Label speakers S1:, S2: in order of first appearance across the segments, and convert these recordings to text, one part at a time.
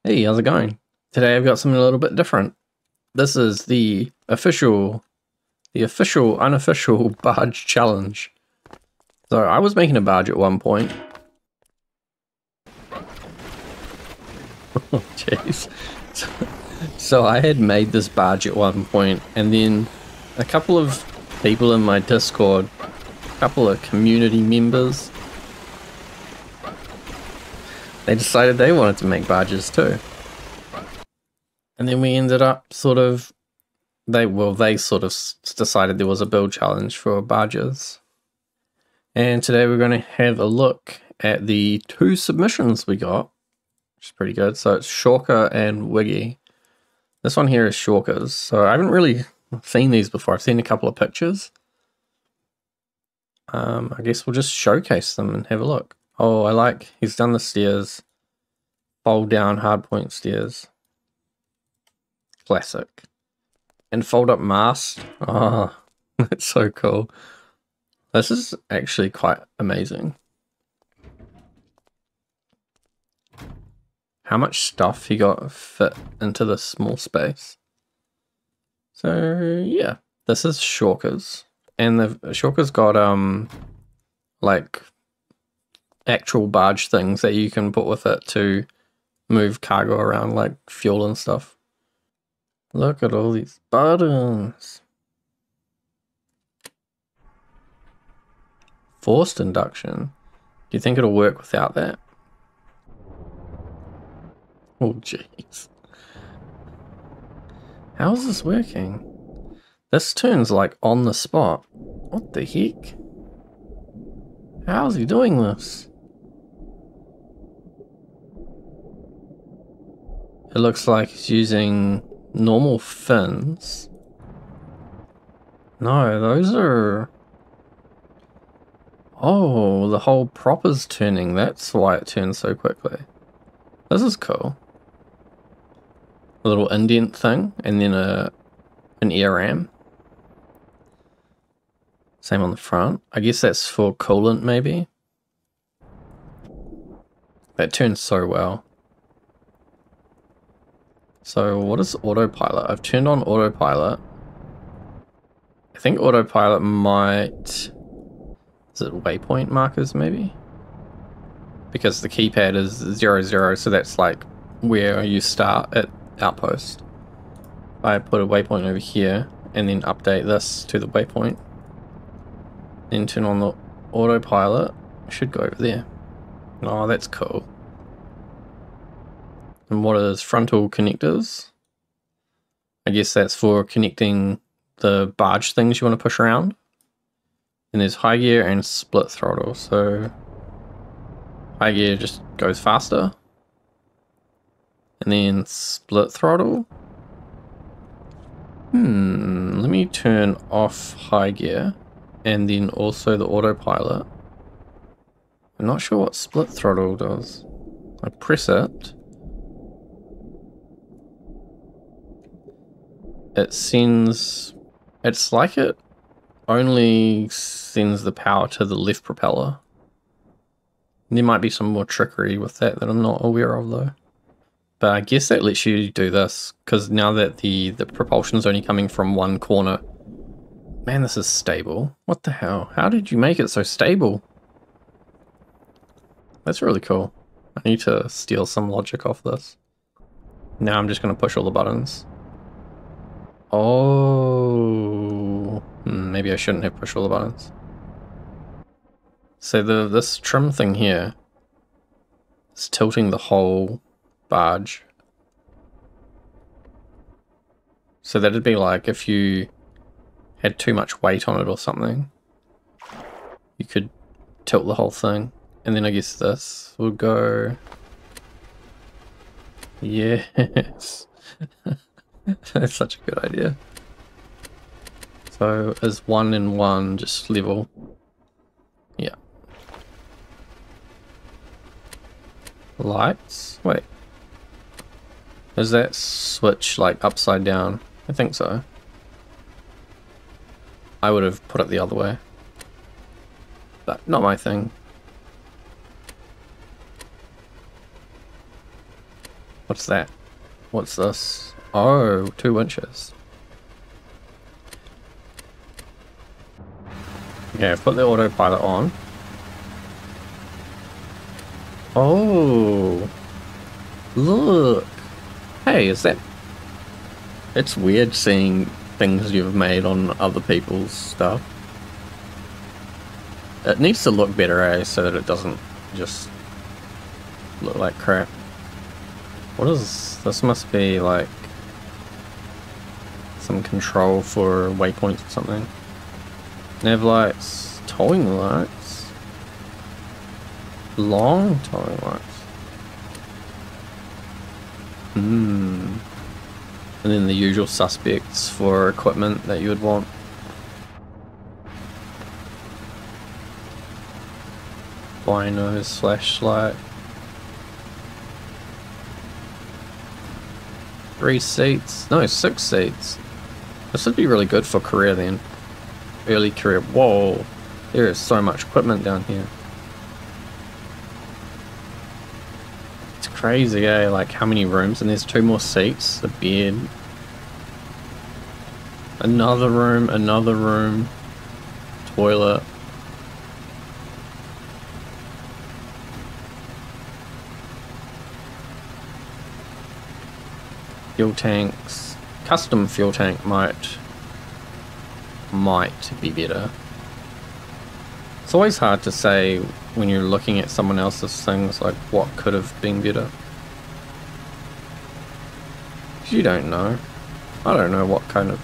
S1: Hey, how's it going? Today I've got something a little bit different. This is the unofficial barge challenge. So I was making a barge at one point. Oh jeez. So I had made this barge at one point, and then a couple of people in my Discord, a couple of community members, they decided they wanted to make barges too. And then we ended up they sort of decided there was a build challenge for barges. And today we're going to have a look at the two submissions we got, which is pretty good. So it's Shorker and Wiggy. This one here is Shorker's. So I haven't really seen these before. I've seen a couple of pictures. I guess we'll just showcase them and have a look. Oh, he's done the stairs. Fold down hardpoint stairs. Classic. And fold up mast. Oh, that's so cool. This is actually quite amazing. How much stuff he got fit into this small space. So yeah, this is Shorker's. And the Shorker's got like actual barge things that you can put with it to move cargo around, like fuel and stuff. Look at all these buttons. Forced induction. Do you think it'll work without that? Oh jeez. How is this working? This turns like on the spot. What the heck? How is he doing this? It looks like he's using normal fins. No, those are... Oh, the whole propper's turning. That's why it turns so quickly. This is cool. A little indent thing, and then an air ram. Same on the front. I guess that's for coolant, maybe. That turns so well. So what is autopilot? I've turned on autopilot. I think autopilot might... Is it waypoint markers maybe? Because the keypad is 00, so that's like where you start at outpost. I put a waypoint over here and then update this to the waypoint. Then turn on the autopilot. It should go over there. Oh, that's cool. And what is frontal connectors? I guess that's for connecting the barge things you want to push around. And there's high gear and split throttle. So high gear just goes faster. And then split throttle. Let me turn off high gear and then also the autopilot. I'm not sure what split throttle does. I press it. It sends, it's like it only sends the power to the left propeller. There might be some more trickery with that I'm not aware of though. But I guess that lets you do this, because now that the propulsion's only coming from one corner. Man, this is stable. What the hell? How did you make it so stable? That's really cool. I need to steal some logic off this. Now I'm just going to push all the buttons. Oh, maybe I shouldn't have pushed all the buttons. So this trim thing here is tilting the whole barge. So that'd be like if you had too much weight on it or something, you could tilt the whole thing. And then I guess this will go... Yes. That's such a good idea. So is 1 and 1 just level? Yeah. Lights? Wait. Is that switch like upside down? I think so. I would have put it the other way. But not my thing. What's that? What's this? Oh, 2 winches. Okay, I've put the autopilot on. Oh, look. Hey, is that... It's weird seeing things you've made on other people's stuff. It needs to look better, eh? So that it doesn't just look like crap. What is... This must be like... some control for waypoints or something. Nav lights, towing lights, long towing lights. And then the usual suspects for equipment that you would want. Binos, flashlight. 3 seats, no, 6 seats. This would be really good for career then. Early career. Whoa, there is so much equipment down here. It's crazy, eh? Like how many rooms, and there's 2 more seats, a bed, another room, toilet. Fuel tanks. Custom fuel tank might be better. It's always hard to say when you're looking at someone else's things, like what could have been better. You don't know. I don't know what kind of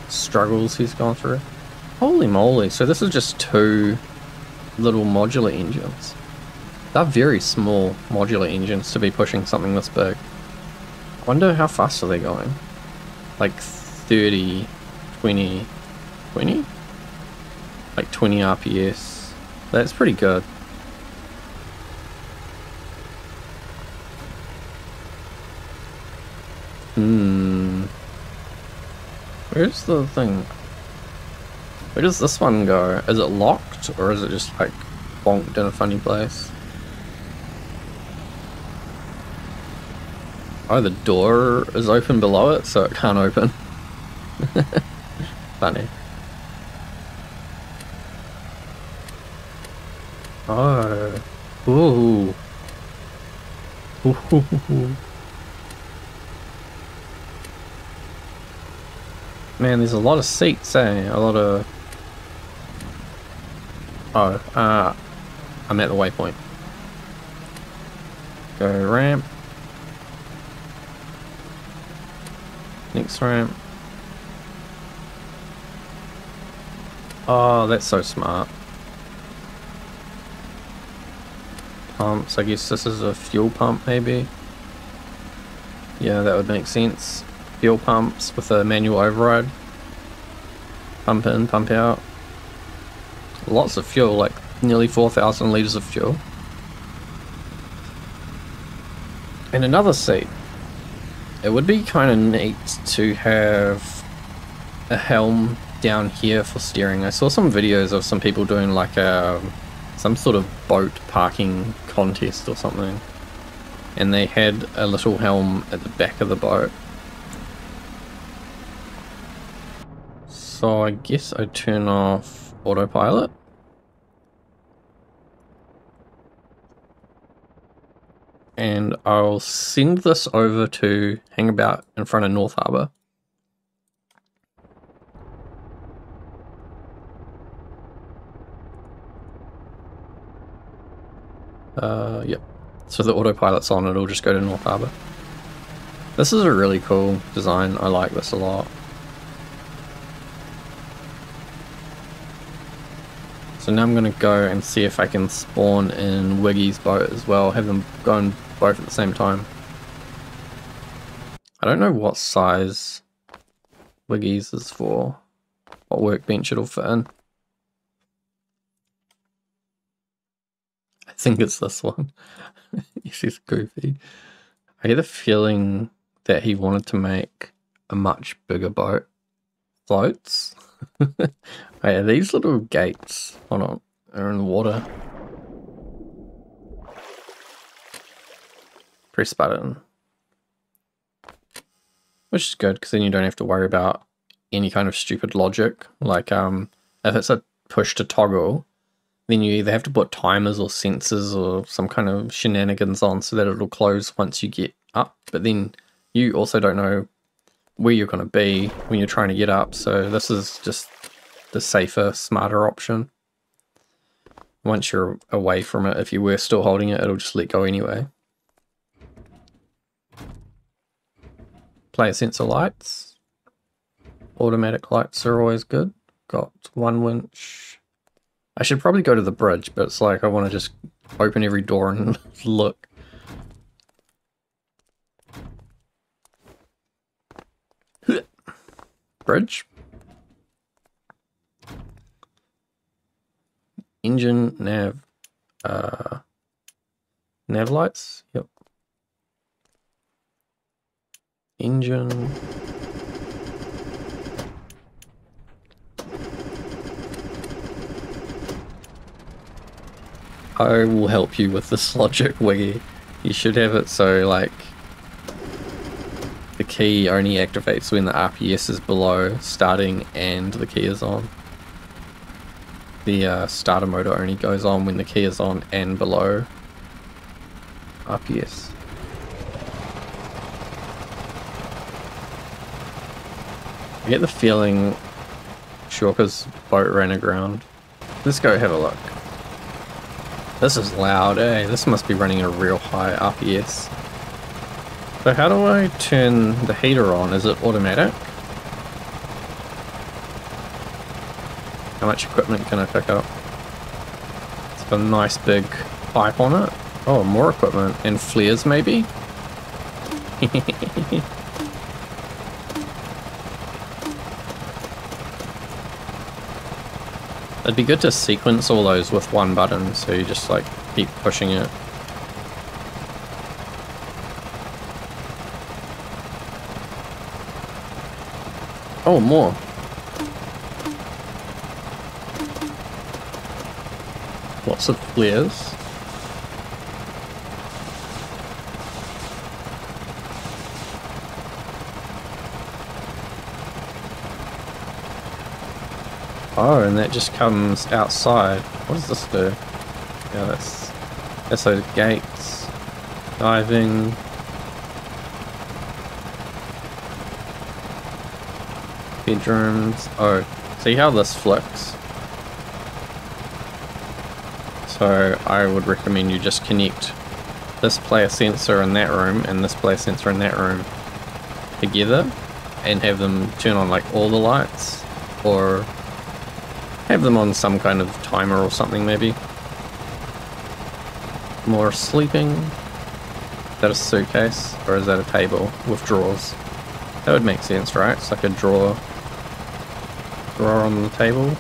S1: struggles he's gone through. Holy moly, so this is just 2 little modular engines. They're very small modular engines to be pushing something this big. I wonder how fast are they going? Like 30, 20, 20? Like 20 RPS. That's pretty good. Where's the thing? Where does this one go? Is it locked or is it just like bonked in a funny place? Oh, the door is open below it, so it can't open. Funny. Oh. Ooh. Ooh. Man, there's a lot of seats, eh? A lot of... Oh, I'm at the waypoint. Go ramp. Next ramp. Oh, that's so smart. Pumps, I guess this is a fuel pump maybe. Yeah, that would make sense. Fuel pumps with a manual override. Pump in, pump out. Lots of fuel, like nearly 4,000 litres of fuel. And another seat. It would be kind of neat to have a helm down here for steering. I saw some videos of some people doing like some sort of boat parking contest or something. And they had a little helm at the back of the boat. So I guess I turn off autopilot. And I'll send this over to hang about in front of North Harbour. Yep. So the autopilot's on, it'll just go to North Harbour. This is a really cool design. I like this a lot. So now I'm going to go and see if I can spawn in Wiggy's boat as well, have them going both at the same time. I don't know what size Wiggy's is for, what workbench it'll fit in. I think it's this one. She's goofy. I get a feeling that he wanted to make a much bigger boat. Floats? Wait, are these little gates? Hold on, they're in the water. Press button. Which is good, because then you don't have to worry about any kind of stupid logic. Like, if it's a push to toggle, then you either have to put timers or sensors or some kind of shenanigans on so that it'll close once you get up. But then you also don't know where you're going to be when you're trying to get up. So this is just the safer, smarter option. Once you're away from it, if you were still holding it, it'll just let go anyway. Player sensor lights. Automatic lights are always good. Got one winch. I should probably go to the bridge, but it's like I want to just open every door and look. Bridge. Engine, nav. Nav lights? Yep. Engine. I will help you with this logic, Wiggy. You should have it so, like, the key only activates when the RPS is below starting and the key is on. The starter motor only goes on when the key is on and below RPS. I get the feeling Shorker's boat ran aground. Let's go have a look. This is loud, eh? This must be running a real high RPS. So how do I turn the heater on? Is it automatic? How much equipment can I pick up? It's got a nice big pipe on it. Oh, more equipment. And flares maybe? It'd be good to sequence all those with one button, so you just like keep pushing it. Oh, more. Lots of flares. Oh, and that just comes outside. What does this do? Yeah, that's those gates. Diving. Bedrooms. Oh, see how this flicks? So I would recommend you just connect this player sensor in that room and this player sensor in that room together and have them turn on like all the lights, or have them on some kind of timer or something maybe. More sleeping. Is that a suitcase or is that a table with drawers? That would make sense, right? It's like a drawer on the table.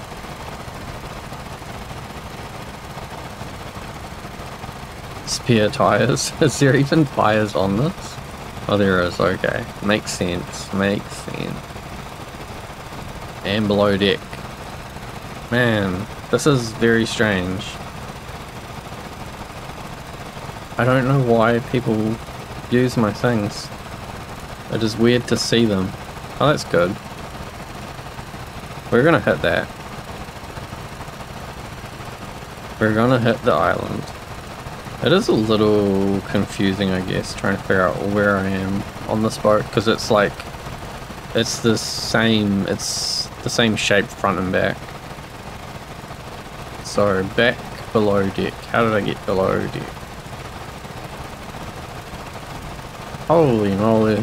S1: Spare tires. Is there even tires on this? Oh, there is. Okay. Makes sense. Makes sense. And below deck. Man, this is very strange. I don't know why people use my things. It is weird to see them. Oh, that's good. We're gonna hit that. We're gonna hit the island. It is a little confusing, I guess, trying to figure out where I am on this boat, because it's like, it's the same shape front and back. So, back below deck. How did I get below deck? Holy moly.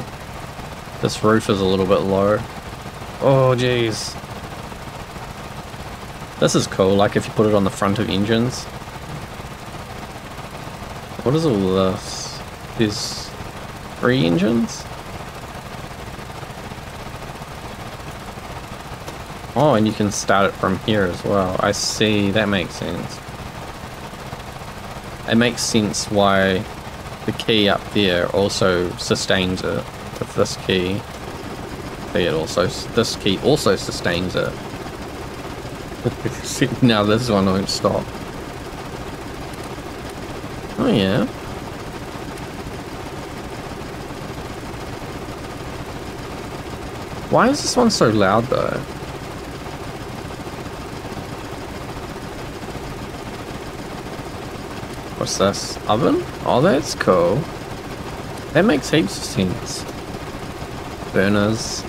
S1: This roof is a little bit low. Oh, jeez. This is cool, like if you put it on the front of engines. What is all this? There's 3 engines? Oh, and you can start it from here as well. I see, that makes sense. It makes sense why the key up there also sustains it with this key. This key also sustains it. Now this one won't stop. Oh yeah. Why is this one so loud though? What's this? Oven? Oh, that's cool. That makes heaps of sense. Burners.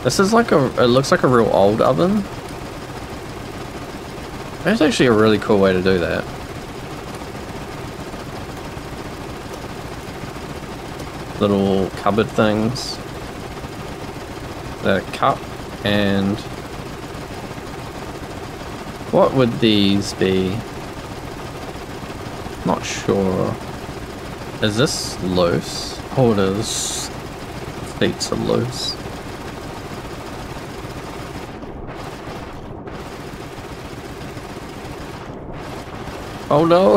S1: This is like it looks like a real old oven. That's actually a really cool way to do that. Little cupboard things. The cup and... what would these be? Not sure. Is this loose? Oh, it is. Feet are loose. Oh no!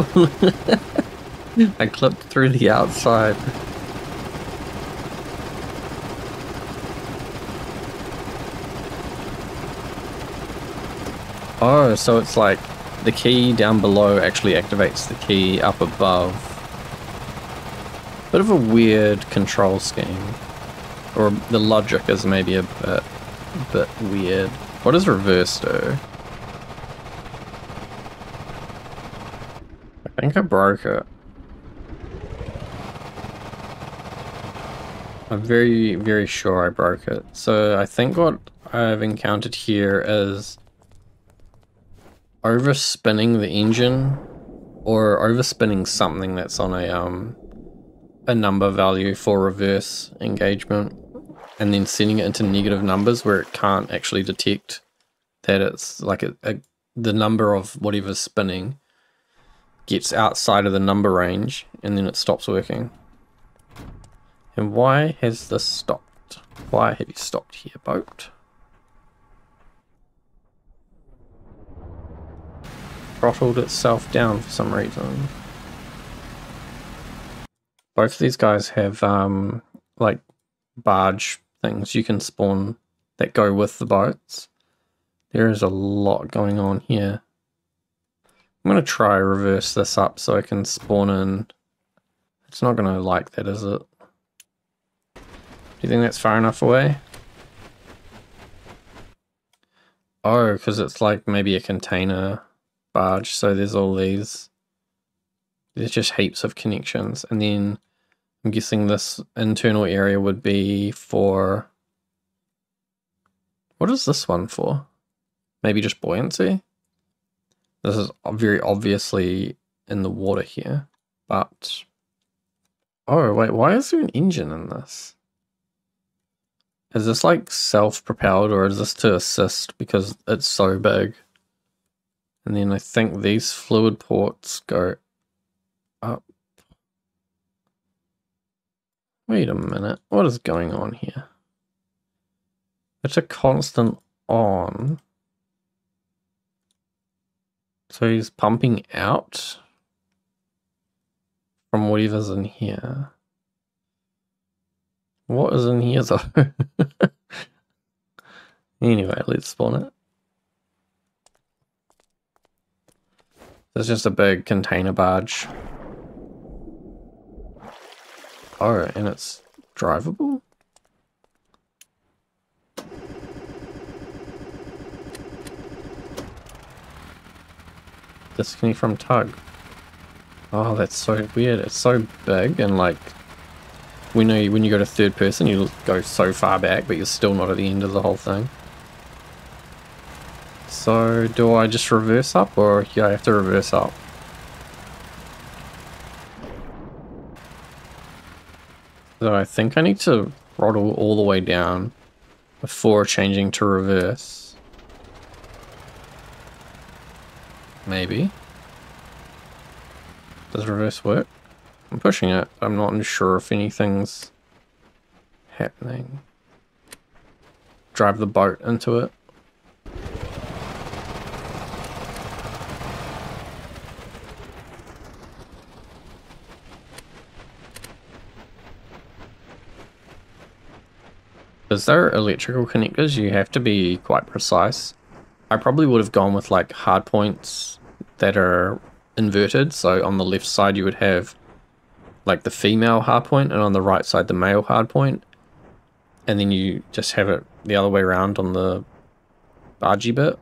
S1: I clipped through the outside. Oh, so it's like the key down below actually activates the key up above. Bit of a weird control scheme. Or the logic is maybe a bit weird. What does reverse do? I think I broke it. I'm very, very sure I broke it. So I think what I've encountered here is overspinning the engine or overspinning something that's on a number value for reverse engagement and then sending it into negative numbers where it can't actually detect that it's like the number of whatever's spinning gets outside of the number range and then it stops working. And why has this stopped? Why have you stopped here, boat? Throttled itself down for some reason. Both of these guys have like barge things you can spawn that go with the boats. There is a lot going on here. I'm going to try reverse this up so I can spawn in. It's not going to like that, is it? Do you think that's far enough away? Oh, because it's like maybe a container barge, so there's all these. There's just heaps of connections, and then I'm guessing this internal area would be for... what is this one for? Maybe just buoyancy? This is very obviously in the water here, but... oh wait, why is there an engine in this? Is this like self-propelled or is this to assist because it's so big? And then I think these fluid ports go up. Wait a minute, what is going on here? It's a constant on. So he's pumping out from whatever's in here. What is in here though? Anyway, let's spawn it. There's just a big container barge. Oh, and it's drivable? Disconnect from tug. Oh, that's so weird. It's so big and like when you go to third person you go so far back but you're still not at the end of the whole thing. So do I just reverse up or yeah, I have to reverse up? So I think I need to throttle all the way down before changing to reverse. Maybe. Does reverse work? I'm pushing it, but I'm not sure if anything's happening. Drive the boat into it. Because they're electrical connectors, you have to be quite precise. I probably would have gone with like hard points that are inverted, so on the left side you would have like the female hardpoint and on the right side the male hardpoint, and then you just have it the other way around on the bargey bit,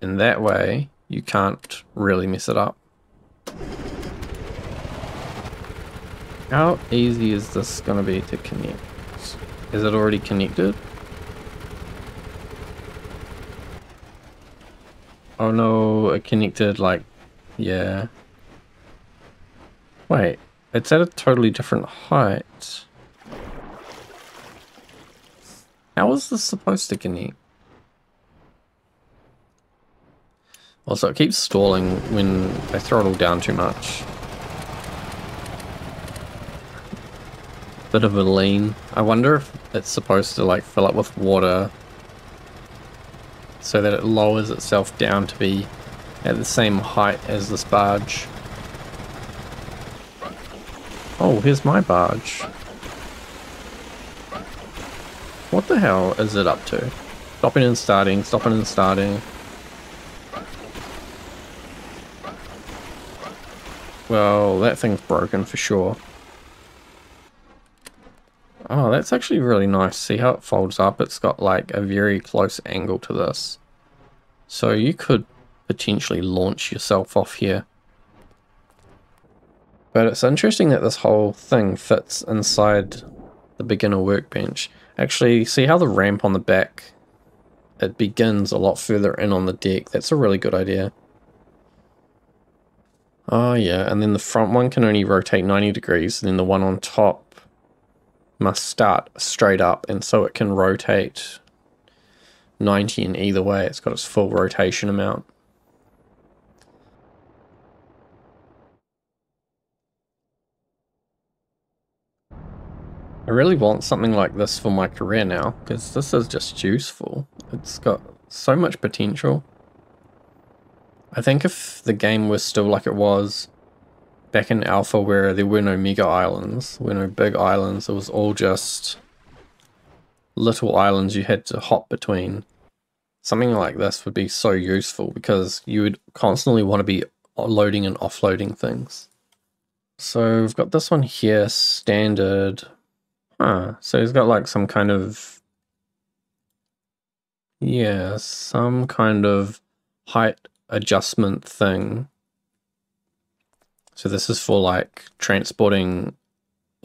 S1: and that way you can't really mess it up. How easy is this gonna be to connect? Is it already connected? Oh no, it connected like, yeah. Wait, it's at a totally different height. How is this supposed to connect? Also, it keeps stalling when I throttle down too much. Bit of a lean. I wonder if it's supposed to like fill up with water so that it lowers itself down to be at the same height as this barge. Oh, here's my barge. What the hell is it up to? Stopping and starting, stopping and starting. Well, that thing's broken for sure. Oh, that's actually really nice. See how it folds up? It's got like a very close angle to this. So you could potentially launch yourself off here. But it's interesting that this whole thing fits inside the beginner workbench. Actually, see how the ramp on the back, it begins a lot further in on the deck. That's a really good idea. Oh yeah, and then the front one can only rotate 90 degrees, and then the one on top must start straight up, and so it can rotate 90 in either way. It's got its full rotation amount. I really want something like this for my career now, because this is just useful. It's got so much potential. I think if the game was still like it was back in Alpha, where there were no mega islands, there were no big islands, it was all just little islands you had to hop between, something like this would be so useful, because you would constantly want to be loading and offloading things. So we've got this one here, standard. So he's got like some kind of, yeah, some kind of height adjustment thing. So this is for like transporting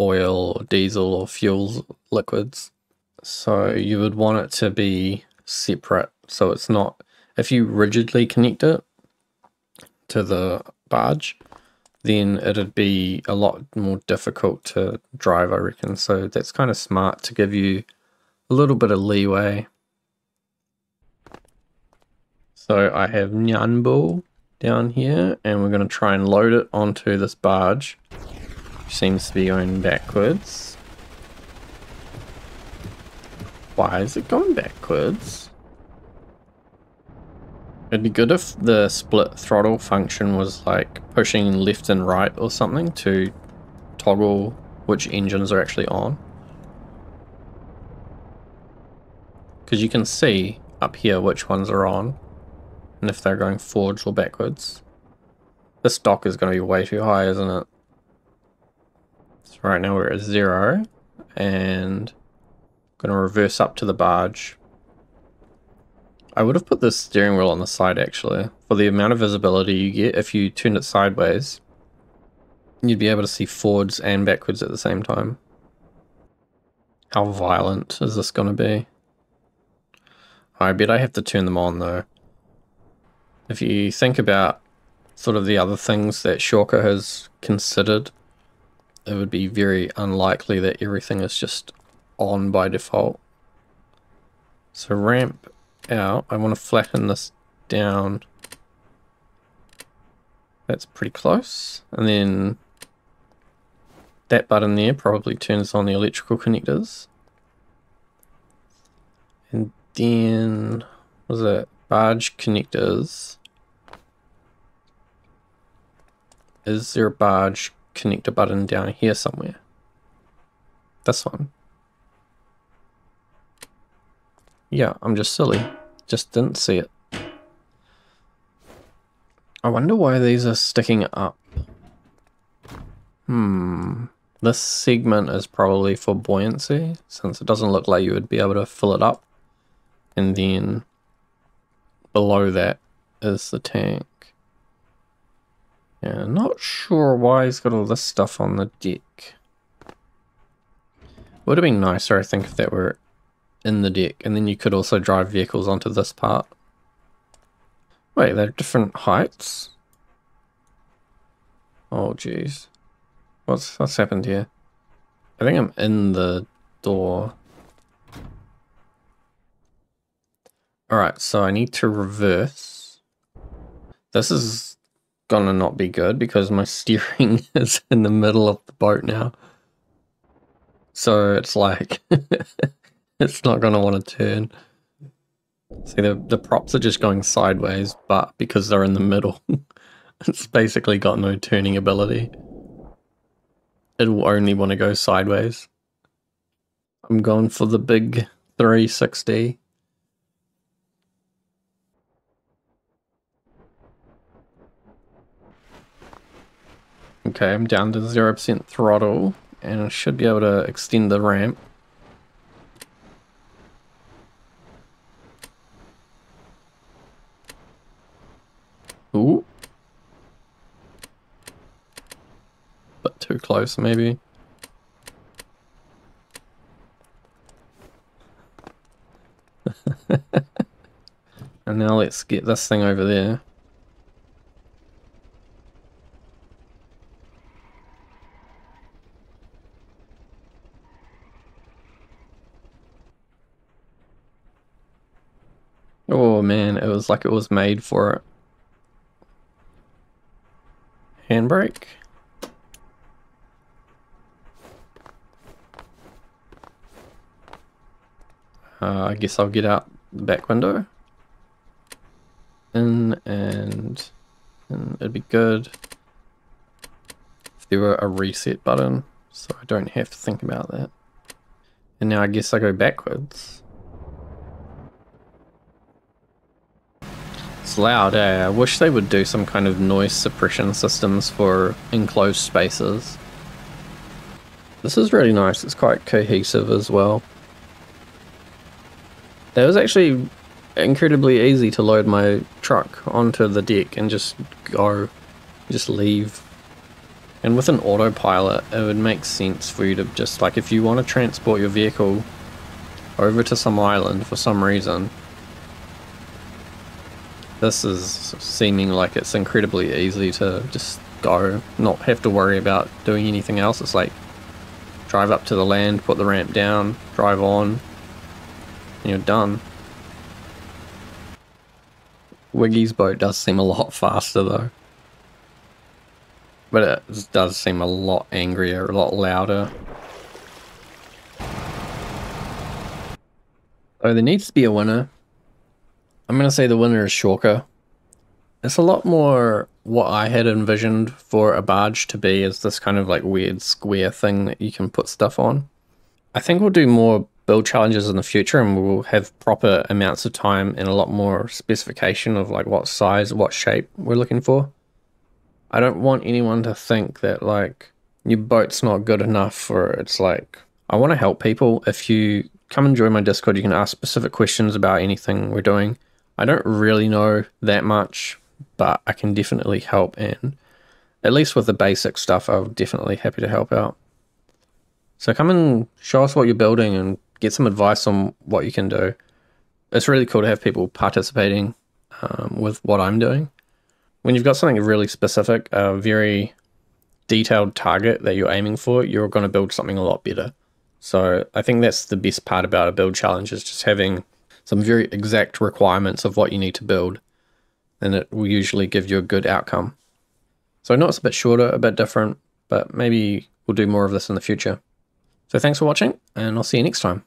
S1: oil or diesel or fuels, liquids. So you would want it to be separate. So it's not, if you rigidly connect it to the barge, then it'd be a lot more difficult to drive, I reckon. So that's kind of smart to give you a little bit of leeway. So I have Nyanbo down here, and we're going to try and load it onto this barge, which seems to be going backwards. Why is it going backwards? It'd be good if the split throttle function was like pushing left and right or something to toggle which engines are actually on. Because you can see up here which ones are on and if they're going forwards or backwards. This dock is going to be way too high, isn't it? So right now we're at 0 and I'm going to reverse up to the barge. I would have put the steering wheel on the side actually. For the amount of visibility you get if you turned it sideways, you'd be able to see forwards and backwards at the same time. How violent is this going to be? I bet I have to turn them on though. If you think about sort of the other things that Shorker has considered, it would be very unlikely that everything is just on by default. So ramp out, I want to flatten this down. That's pretty close. And then that button there probably turns on the electrical connectors. And then, what was it? Barge connectors. Is there a barge connector button down here somewhere? This one. Yeah, I'm just silly. Just didn't see it. I wonder why these are sticking up. The This segment is probably for buoyancy, since it doesn't look like you would be able to fill it up. And then below that is the tank. Yeah, not sure why he's got all this stuff on the deck. Would have been nicer, I think, if that were in the deck, and then you could also drive vehicles onto this part. Wait, they're different heights? Oh, jeez. What's happened here? I think I'm in the door. Alright, so I need to reverse. This is gonna not be good because my steering is in the middle of the boat now. So it's like, it's not gonna want to turn. See, the props are just going sideways, but because they're in the middle, it's basically got no turning ability. It will only want to go sideways. I'm going for the big 360. Okay, I'm down to 0% throttle, and I should be able to extend the ramp. Ooh. But too close, maybe. And now let's get this thing over there. Oh man, it was like it was made for it. Handbrake? I guess I'll get out the back window. In and it'd be good if there were a reset button, so I don't have to think about that. And now I guess I go backwards. It's loud, eh? I wish they would do some kind of noise suppression systems for enclosed spaces. This is really nice, it's quite cohesive as well. It was actually incredibly easy to load my truck onto the deck and just leave. And with an autopilot, it would make sense for you to just, like, if you want to transport your vehicle over to some island for some reason, this is seeming like it's incredibly easy to just go, not have to worry about doing anything else. It's like, drive up to the land, put the ramp down, drive on, and you're done. Wiggy's boat does seem a lot faster though. But it does seem a lot angrier, a lot louder. So there needs to be a winner. I'm going to say the winner is Shorker. It's a lot more what I had envisioned for a barge to be, as this kind of like weird square thing that you can put stuff on. I think we'll do more build challenges in the future, and we'll have proper amounts of time and a lot more specification of like what size, what shape we're looking for. I don't want anyone to think that like your boat's not good enough, or it's like, I want to help people. If you come and join my Discord, you can ask specific questions about anything we're doing. I don't really know that much, but I can definitely help, and at least with the basic stuff, I'm definitely happy to help out. So come and show us what you're building and get some advice on what you can do. It's really cool to have people participating with what I'm doing. When you've got something really specific, a very detailed target that you're aiming for, you're going to build something a lot better. So I think that's the best part about a build challenge, is just having some very exact requirements of what you need to build, and it will usually give you a good outcome. So I know it's a bit shorter, a bit different, but maybe we'll do more of this in the future. So thanks for watching, and I'll see you next time.